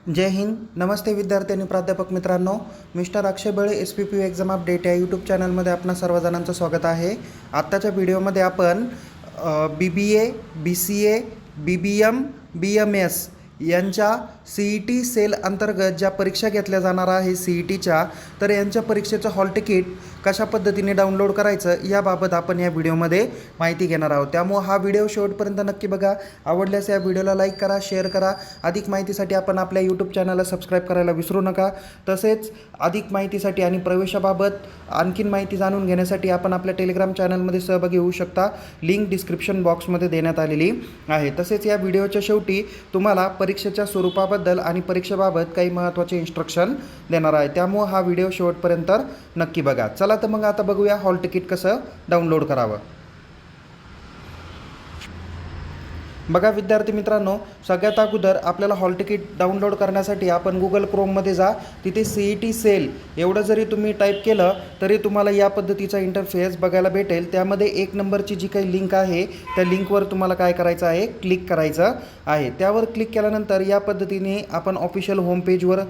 जय हिंद. नमस्ते विद्यार्थी आणि प्राध्यापक मित्रांनो. मिस्टर अक्षय बळे SPPU एक्झाम अपडेट या यूट्यूब चॅनलमध्ये आपणा सर्वजणांचं स्वागत आहे. आत्ताच्या व्हिडिओमध्ये आपण BBA, BCA, BBM, BMS यांच्या CET सेल अंतर्गत ज्या परीक्षा घेतल्या जाणार आहे CETच्या, तर यांच्या परीक्षेचं हॉल तिकीट कशा पद्धतीने डाउनलोड करायचं याबाबत आपण या व्हिडिओमध्ये माहिती घेणार आहोत. त्यामुळे हा व्हिडिओ शेवटपर्यंत नक्की बघा. आवडल्यास या व्हिडिओला लाईक करा, शेअर करा. अधिक माहितीसाठी आपण आपल्या यूट्यूब चॅनलला सबस्क्राईब करायला विसरू नका. तसेच अधिक माहितीसाठी आणि प्रवेशाबाबत आणखीन माहिती जाणून घेण्यासाठी आपण आपल्या टेलिग्राम चॅनलमध्ये सहभागी होऊ शकता. लिंक डिस्क्रिप्शन बॉक्समध्ये देण्यात आलेली आहे. तसेच या व्हिडिओच्या शेवटी तुम्हाला परीक्षेच्या स्वरूपाबद्दल आणि परीक्षेबाबत काही महत्त्वाचे इन्स्ट्रक्शन देणार आहे. त्यामुळे हा व्हिडिओ शेवटपर्यंत नक्की बघा. चला तर मग आता बघूया हॉल तिकीट कसं डाउनलोड करावं. बघा विद्यार्थी मित्रांनो, सगळ्यात अगोदर आपल्याला हॉल तिकीट डाउनलोड करण्यासाठी आपण गुगल क्रोममध्ये जा. तिथे CET सेल एवढं जरी तुम्ही टाईप केलं तरी तुम्हाला या पद्धतीचा इंटरफेस बघायला भेटेल. त्यामध्ये 1 नंबरची जी काही लिंक आहे त्या लिंकवर तुम्हाला काय करायचं आहे, क्लिक करायचं आहे. त्यावर क्लिक केल्यानंतर या पद्धतीने आपण ऑफिशियल होमपेजवर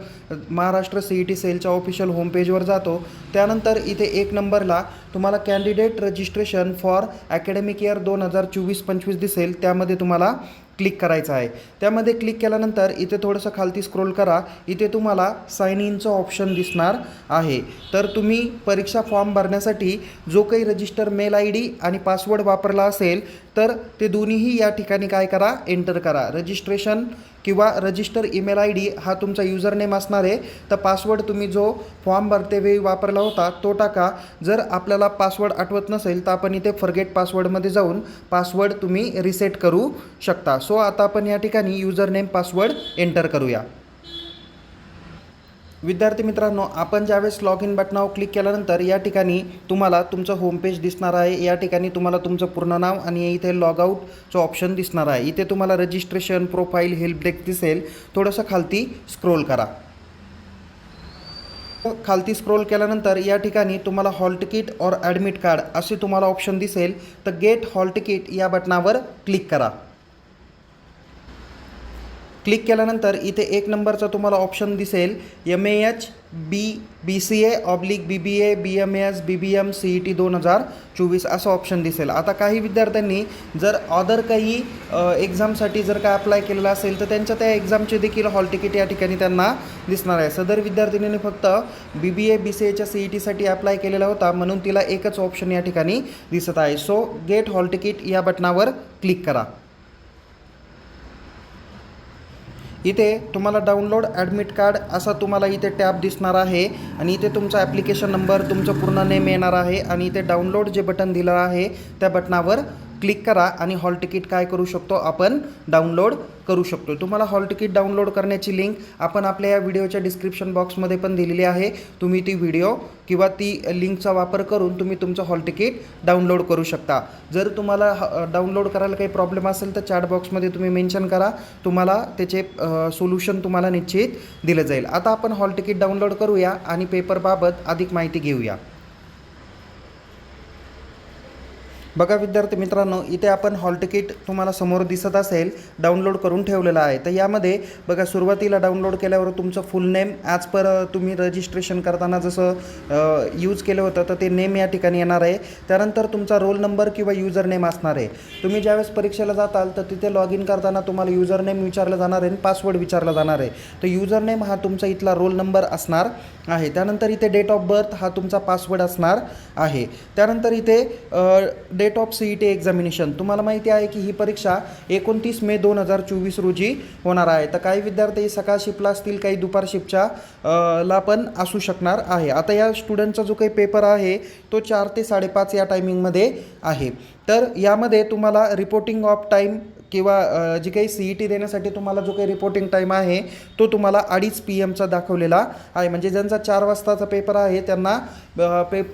महाराष्ट्र CET सेलच्या ऑफिशियल होमपेजवर जातो. त्यानंतर इथे 1 नंबरला तुम्हाला candidate registration for academic year 2024-25 दिसेल. त्यामध्ये तुम्हाला क्लिक करायचं आहे. त्यामध्ये क्लिक केल्यानंतर इथे थोडंसं खालती स्क्रोल करा. इथे तुम्हाला साइन इनचं ऑप्शन दिसणार आहे. तर तुम्ही परीक्षा फॉर्म भरण्यासाठी जो काही रजिस्टर मेल ID आणि पासवर्ड वापरला असेल तर ते दोन्हीही या ठिकाणी काय करा, एंटर करा. रजिस्ट्रेशन किंवा रजिस्टर ईमेल ID हा तुमचा युजरनेम असणार आहे. तर पासवर्ड तुम्ही जो फॉर्म भरतेवेळी वापरला होता तो टाका. जर आपल्याला पासवर्ड आठवत नसेल तर आपण इथे फॉरगेट पासवर्डमध्ये जाऊन पासवर्ड तुम्ही रिसेट करू शकता. सो आता आपण या ठिकाणी युजरनेम पासवर्ड एंटर करूया. विद्यार्थी मित्रांनो, आपण ज्यावेळेस लॉग इन बटनावर क्लिक केल्यानंतर या ठिकाणी तुम्हाला तुमचं होमपेज दिसणार आहे. या ठिकाणी तुम्हाला तुमचं पूर्ण नाव आणि इथे लॉग आउटचं ऑप्शन दिसणार आहे. इथे तुम्हाला रजिस्ट्रेशन, प्रोफाईल, हेल्प डेस्क दिसेल. थोडंसं खालती स्क्रोल करा. खालती स्क्रोल केल्यानंतर या ठिकाणी तुम्हाला हॉल तिकीट और ॲडमिट कार्ड असे तुम्हाला ऑप्शन दिसेल. तर गेट हॉल तिकीट या बटनावर क्लिक करा. क्लिक केल्यानंतर इथे 1 नंबरचा तुम्हाला ऑप्शन दिसेल MAH BCA /BBA BMS BBM CET 2024 असं ऑप्शन दिसेल. आता काही विद्यार्थ्यांनी जर अदर काही एक्झामसाठी जर काय अप्लाय केलेलं असेल तर त्यांच्या त्या एक्झामचे देखील हॉल तिकीट या ठिकाणी त्यांना दिसणार आहे. सदर विद्यार्थिनीने फक्त BBA BCAच्या CETसाठी अप्लाय केलेला होता म्हणून तिला एकच ऑप्शन या ठिकाणी दिसत आहे. सो गेट हॉल तिकीट या बटनावर क्लिक करा. इथे तुम्हाला डाउनलोड ॲडमिट कार्ड असा तुम्हाला इथे टॅब दिसणार आहे आणि इथे तुमचा ॲप्लिकेशन नंबर, तुमचं पूर्ण नेम येणार आहे आणि इथे डाउनलोड जे बटन दिलं आहे त्या बटनावर क्लिक करा आणि हॉल तिकीट काय करू शकतो, आपण डाउनलोड करू शकतो. तुम्हाला हॉल तिकीट डाउनलोड करण्याची लिंक आपण आपल्या या व्हिडिओच्या डिस्क्रिप्शन बॉक्समध्ये पण दिलेली आहे. तुम्ही ती व्हिडिओ किंवा ती लिंकचा वापर करून तुम्ही तुमचं हॉल तिकीट डाउनलोड करू शकता. जर तुम्हाला डाउनलोड करायला काही प्रॉब्लेम असेल तर चॅट बॉक्समध्ये तुम्ही मेन्शन करा. तुम्हाला त्याचे सोल्युशन तुम्हाला निश्चित दिलं जाईल. आता आपण हॉल तिकीट डाउनलोड करूया आणि पेपरबाबत अधिक माहिती घेऊया. बघा विद्यार्थी मित्रांनो, इथे आपण हॉल तिकीट तुम्हाला समोर दिसत असेल डाउनलोड करून ठेवलेलं आहे. तर यामध्ये बघा सुरुवातीला डाउनलोड केल्यावर तुमचं फुल नेम ॲज पर तुम्ही रजिस्ट्रेशन करताना जसं यूज केलं होतं तर ते नेम या ठिकाणी येणार आहे. त्यानंतर तुमचा रोल नंबर किंवा युजर नेम असणार आहे. तुम्ही ज्यावेळेस परीक्षेला जाताल तर तिथे लॉग इन करताना तुम्हाला युजर नेम विचारलं जाणार आहे आणि पासवर्ड विचारला जाणार आहे. तर युजर नेम हा तुमचा इथला रोल नंबर असणार आहे. त्यानंतर इथे डेट ऑफ बर्थ हा तुमचा पासवर्ड असणार आहे. त्यानंतर इथे डेट ऑफ CET एक्झामिनेशन. तुम्हाला माहिती आहे की ही परीक्षा 29 मे 2024 रोजी होणार आहे. तर काही विद्यार्थी सकाळ शिफ्टला असतील, काही दुपार शिफ्टच्या ला पण असू शकणार आहे. आता या स्टुडंटचा जो काही पेपर आहे तो 4 ते 5:30 या टायमिंगमध्ये आहे. तर यामध्ये तुम्हाला रिपोर्टिंग ऑफ टाईम किंवा जी काही CET देण्यासाठी तुम्हाला जो काही रिपोर्टिंग टाईम आहे तो तुम्हाला 2:30 PM दाखवलेला आहे. म्हणजे ज्यांचा 4 वाजताचा पेपर आहे त्यांना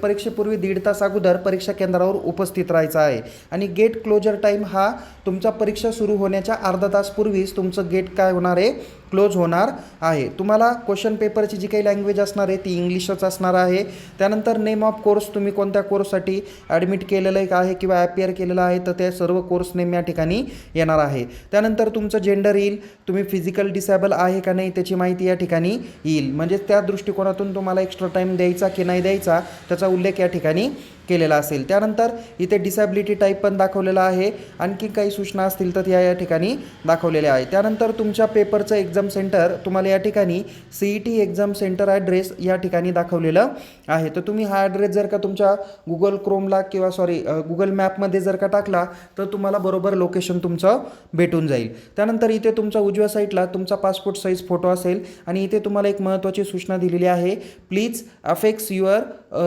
परीक्षेपूर्वी 1.5 तास अगोदर परीक्षा केंद्रावर उपस्थित राहायचं आहे. आणि गेट क्लोजर टाईम हा तुमचा परीक्षा सुरू होण्याच्या अर्धा तास पूर्वीच तुमचं गेट काय होणार आहे, क्लोज होणार आहे. तुम्हाला क्वेश्चन पेपरची जी काही लँग्वेज असणार आहे ती इंग्लिशच असणार आहे. त्यानंतर नेम ऑफ कोर्स, तुम्ही कोणत्या कोर्ससाठी ॲडमिट केलेलं आहे किंवा ॲपियर केलेलं आहे तर ते सर्व कोर्स नेम या ठिकाणी येणार आहे. त्यानंतर तुमचं जेंडर येईल, तुम्ही फिजिकल डिसेबल आहे का नाही त्याची माहिती या ठिकाणी येईल. म्हणजे त्या दृष्टिकोनातून तुम्हाला एक्स्ट्रा टाईम द्यायचा की नाही द्यायचा त्याचा उल्लेख या ठिकाणी केलेला असेल. त्यानंतर इथे डिसॅबिलिटी टाईप पण दाखवलेला आहे. आणखी काही सूचना असतील तर या ठिकाणी दाखवलेल्या आहे. त्यानंतर तुमच्या पेपरचं एक्झाम सेंटर तुम्हाला या ठिकाणी CET एक्झाम सेंटर ॲड्रेस या ठिकाणी दाखवलेलं आहे. तर तुम्ही हा ॲड्रेस जर का तुमच्या गुगल क्रोमला किंवा गुगल मॅपमध्ये जर का टाकला तर तुम्हाला बरोबर लोकेशन तुमचं भेटून जाईल. त्यानंतर इथे तुमच्या उजव्या साईडला तुमचा पासपोर्ट साईज फोटो असेल आणि इथे तुम्हाला एक महत्त्वाची सूचना दिलेली आहे, please apex your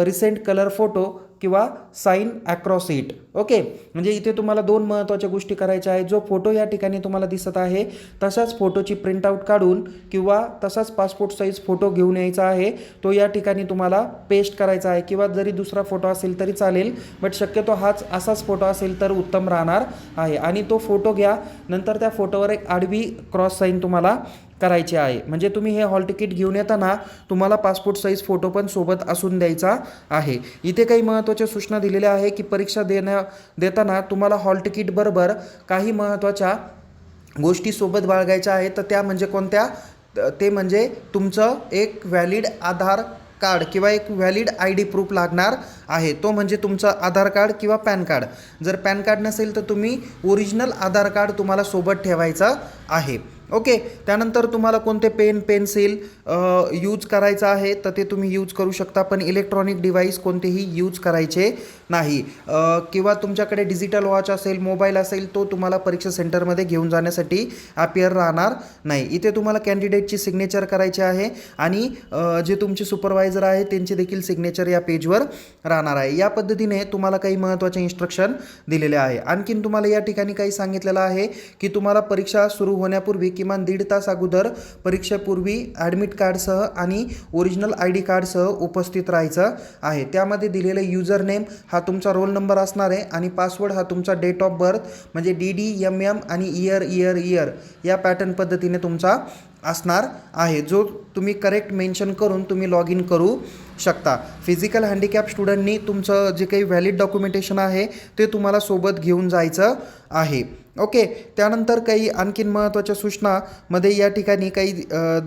recent colour photo किंवा साईन अक्रॉस इट. ओके, म्हणजे इथे तुम्हाला 2 महत्त्वाच्या गोष्टी करायच्या आहेत. जो फोटो या ठिकाणी तुम्हाला दिसत आहे तशाच फोटोची प्रिंटआउट काढून किंवा तसाच पासपोर्ट साईज फोटो घेऊन यायचा आहे. तो या ठिकाणी तुम्हाला पेस्ट करायचा आहे किंवा जरी दुसरा फोटो असेल तरी चालेल, बट शक्यतो असाच फोटो असेल तर उत्तम राहणार आहे. आणि तो फोटो घ्या, नंतर त्या फोटोवर एक आडवी क्रॉस साईन तुम्हाला करायचे आहे. म्हणजे तुम्ही हे हॉल तिकीट घेऊन येताना तुम्हाला पासपोर्ट साईज फोटो पण सोबत असून द्यायचा आहे. इथे काही महत्त्वाच्या सूचना दिलेल्या आहे की परीक्षा देताना तुम्हाला हॉल तिकीट बरोबर काही महत्त्वाच्या गोष्टी सोबत बाळगायच्या आहेत. तर त्या म्हणजे कोणत्या, ते म्हणजे तुमचं एक व्हॅलिड आधार कार्ड किंवा एक व्हॅलिड ID प्रूफ लागणार आहे. तो म्हणजे तुमचं आधार कार्ड किंवा पॅन कार्ड. जर पॅन कार्ड नसेल तर तुम्ही ओरिजिनल आधार कार्ड तुम्हाला सोबत ठेवायचं आहे. ओके, त्यानंतर तुम्हाला कोणते पेन्सिल यूज करायचं आहे तर ते तुम्ही यूज करू शकता, पण इलेक्ट्रॉनिक डिव्हाइस कोणतेही यूज करायचे नाही. किंवा तुमच्याकडे डिजिटल वॉच असेल, मोबाईल असेल, तो तुम्हाला परीक्षा सेंटरमध्ये घेऊन जाण्यासाठी अपियर राहणार नाही. इथे तुम्हाला कॅन्डिडेटची सिग्नेचर करायची आहे आणि जे तुमचे सुपरवायझर आहे त्यांचे देखील सिग्नेचर या पेजवर राहणार आहे. या पद्धतीने तुम्हाला काही महत्त्वाचे इन्स्ट्रक्शन दिलेले आहे. आणखीन तुम्हाला या ठिकाणी काही सांगितलेलं आहे की तुम्हाला परीक्षा सुरू होण्यापूर्वी किमान 1.5 तास अगोदर परीक्षेपूर्वी ॲडमिट कार्डसह आणि ओरिजिनल ID कार्डसह उपस्थित राहायचं आहे. त्यामध्ये दिलेलं युजर नेम हा तुमचा रोल नंबर असणार आहे आणि पासवर्ड हा तुमचा डेट ऑफ बर्थ म्हणजे DDMM आणि इयर या पॅटर्न पद्धतीने तुमचा असणार आहे, जो तुम्ही करेक्ट मेन्शन करून तुम्ही लॉग इन करू शकता. फिजिकल हँडिकॅप स्टुडंटनी तुमचं जे काही व्हॅलिड डॉक्युमेंटेशन आहे ते तुम्हाला सोबत घेऊन जायचं आहे. ओके, त्यानंतर काही आणखीन महत्त्वाच्या सूचनामध्ये या ठिकाणी काही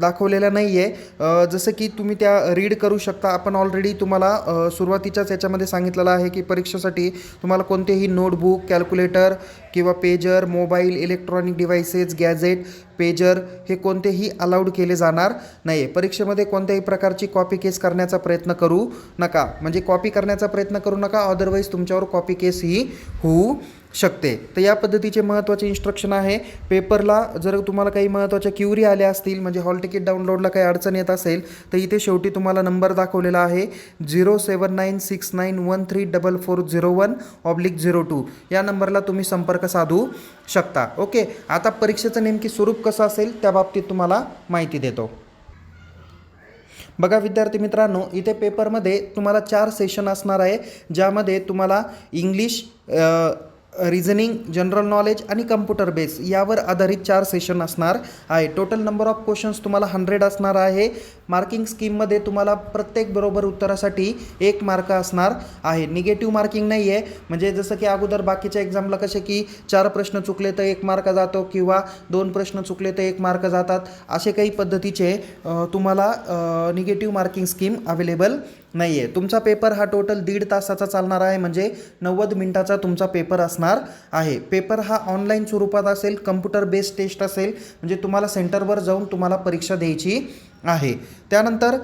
दाखवलेल्या नाही आहे, जसं की तुम्ही त्या रीड करू शकता. आपण ऑलरेडी तुम्हाला सुरुवातीच्याच याच्यामध्ये सांगितलेलं आहे की परीक्षेसाठी तुम्हाला कोणतेही नोटबुक, कॅल्क्युलेटर किंवा pager, mobile, electronic devices, gadget, pager हे कोणतेही अलाउड केले जाणार नाही आहे. परीक्षेमध्ये कोणत्याही प्रकारची कॉपी केस करण्याचा प्रयत्न करू नका, म्हणजे कॉपी करण्याचा प्रयत्न करू नका, अदरवाईज तुमच्यावर कॉपी केस ही होऊ शकते. तर या पद्धतीचे महत्त्वाचे इन्स्ट्रक्शन आहे. पेपरला जर तुम्हाला काही महत्त्वाच्या क्युरी आल्या असतील, म्हणजे हॉल तिकीट डाउनलोडला काही अडचण येत असेल तर इथे शेवटी तुम्हाला नंबर दाखवलेला आहे 07969134401/02 या नंबरला तुम्ही संपर्क साधू शकता. ओके, आता परीक्षेचं नेमकी स्वरूप कसं असेल त्या बाबतीत तुम्हाला माहिती देतो. बघा विद्यार्थी मित्रांनो, इथे पेपरमध्ये तुम्हाला 4 सेशन असणार आहे, ज्यामध्ये तुम्हाला इंग्लिश, रिझनिंग, जनरल नॉलेज आणि कम्प्युटर बेस यावर आधारित 4 सेशन असणार आहे. टोटल नंबर ऑफ क्वेश्चन्स तुम्हाला 100 असणार आहे. मार्किंग स्कीममध्ये तुम्हाला प्रत्येक बरोबर उत्तरासाठी 1 मार्क असणार आहे. निगेटिव्ह मार्किंग नाही आहे, म्हणजे जसं की अगोदर बाकीच्या एक्झामला कसे की 4 प्रश्न चुकले तर 1 मार्क जातो किंवा 2 प्रश्न चुकले तर 1 मार्क जातात, असे काही पद्धतीचे तुम्हाला निगेटिव्ह मार्किंग स्कीम अवेलेबल नाही आहे. तुमचा पेपर हा टोटल 1.5 तासाचा चालणार आहे, म्हणजे 90 मिनिटाचा तुमचा पेपर असणार आहे. पेपर हा ऑनलाईन स्वरूपात असेल, कम्प्युटर बेस्ड टेस्ट असेल, म्हणजे तुम्हाला सेंटरवर जाऊन तुम्हाला परीक्षा द्यायची आहे. त्यानंतर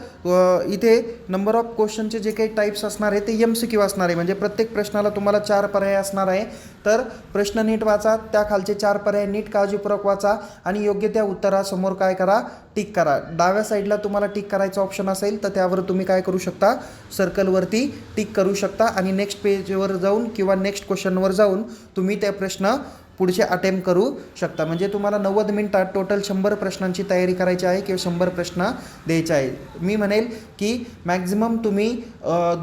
इथे नंबर ऑफ क्वेश्चनचे जे काही टाईप्स असणार आहे ते MCQ असणार आहे, म्हणजे प्रत्येक प्रश्नाला तुम्हाला 4 पर्याय असणार आहे. तर प्रश्न नीट वाचा, त्या खालचे 4 पर्याय नीट काळजीपूर्वक वाचा आणि योग्य त्या उत्तरासमोर काय करा, टिक करा. डाव्या साईडला तुम्हाला टिक करायचं ऑप्शन असेल तर त्यावर तुम्ही काय करू शकता, सर्कलवरती टिक करू शकता आणि नेक्स्ट पेजवर जाऊन किंवा नेक्स्ट क्वेश्चनवर जाऊन तुम्ही ते प्रश्न पुढचे अटेम्प्ट करू शकता. म्हणजे तुम्हाला 90 मिनिटात टोटल 100 प्रश्नांची तयारी करायची आहे किंवा 100 प्रश्न द्यायचे आहे. मी म्हणेल की मॅक्झिमम तुम्ही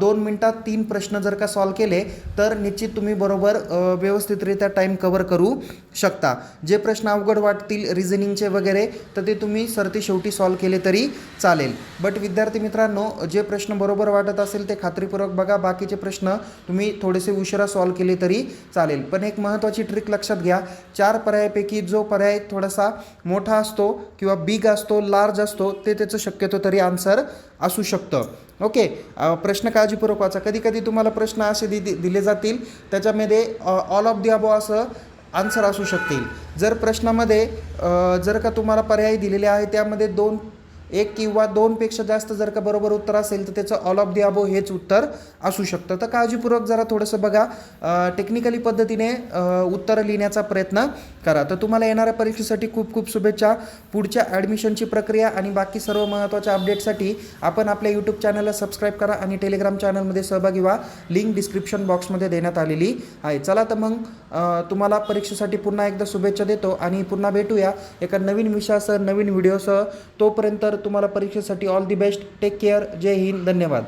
2 मिनिटात 3 प्रश्न जर का सॉल्व केले तर निश्चित तुम्ही बरोबर व्यवस्थितरित्या टाईम कवर करू शकता. जे प्रश्न अवघड वाटतील रिझनिंगचे वगैरे तर ते तुम्ही सरते शेवटी सॉल्व केले तरी चालेल. बट विद्यार्थी मित्रांनो, जे प्रश्न बरोबर वाटत असेल ते खात्रीपूर्वक बघा. बाकीचे प्रश्न तुम्ही थोडेसे उशिरा सॉल्व केले तरी चालेल. पण एक महत्त्वाची ट्रिक लक्षात घ्या, 4 पर्यायापैकी जो पर्याय थोडासा मोठा असतो किंवा बिग असतो, लार्ज असतो, ते त्याचं शक्यतो तरी आन्सर असू शकतं. ओके, प्रश्न काळजीपूर्वक वाचा. कधी कधी तुम्हाला प्रश्न असे दिले जातील त्याच्यामध्ये ऑल ऑफ दी अबो असं आन्सर असू शकतील. जर प्रश्नामध्ये जर का तुम्हाला पर्याय दिलेले आहे त्यामध्ये 1 किंवा 2पेक्षा जास्त जर का बरोबर उत्तर असेल तर त्याचं ऑल ऑफ दी अबो हेच उत्तर असू शकतं. तर काळजीपूर्वक जरा थोडंसं बघा, टेक्निकली पद्धतीने उत्तरं लिहिण्याचा प्रयत्न करा. तर तुम्हाला येणाऱ्या परीक्षेसाठी खूप खूप शुभेच्छा. पुढच्या ॲडमिशनची प्रक्रिया आणि बाकी सर्व महत्त्वाच्या अपडेटसाठी आपण आपल्या यूट्यूब चॅनलला सबस्क्राईब करा आणि टेलिग्राम चॅनलमध्ये सहभागी व्हा. लिंक डिस्क्रिप्शन बॉक्समध्ये देण्यात आलेली आहे. चला तर मग तुम्हाला परीक्षेसाठी पुन्हा एकदा शुभेच्छा देतो आणि पुन्हा भेटूया एका नवीन विषयासह, नवीन व्हिडिओसह. तोपर्यंत तुम्हाला परीक्षेसाठी all the best. Take care. जय हिंद. धन्यवाद.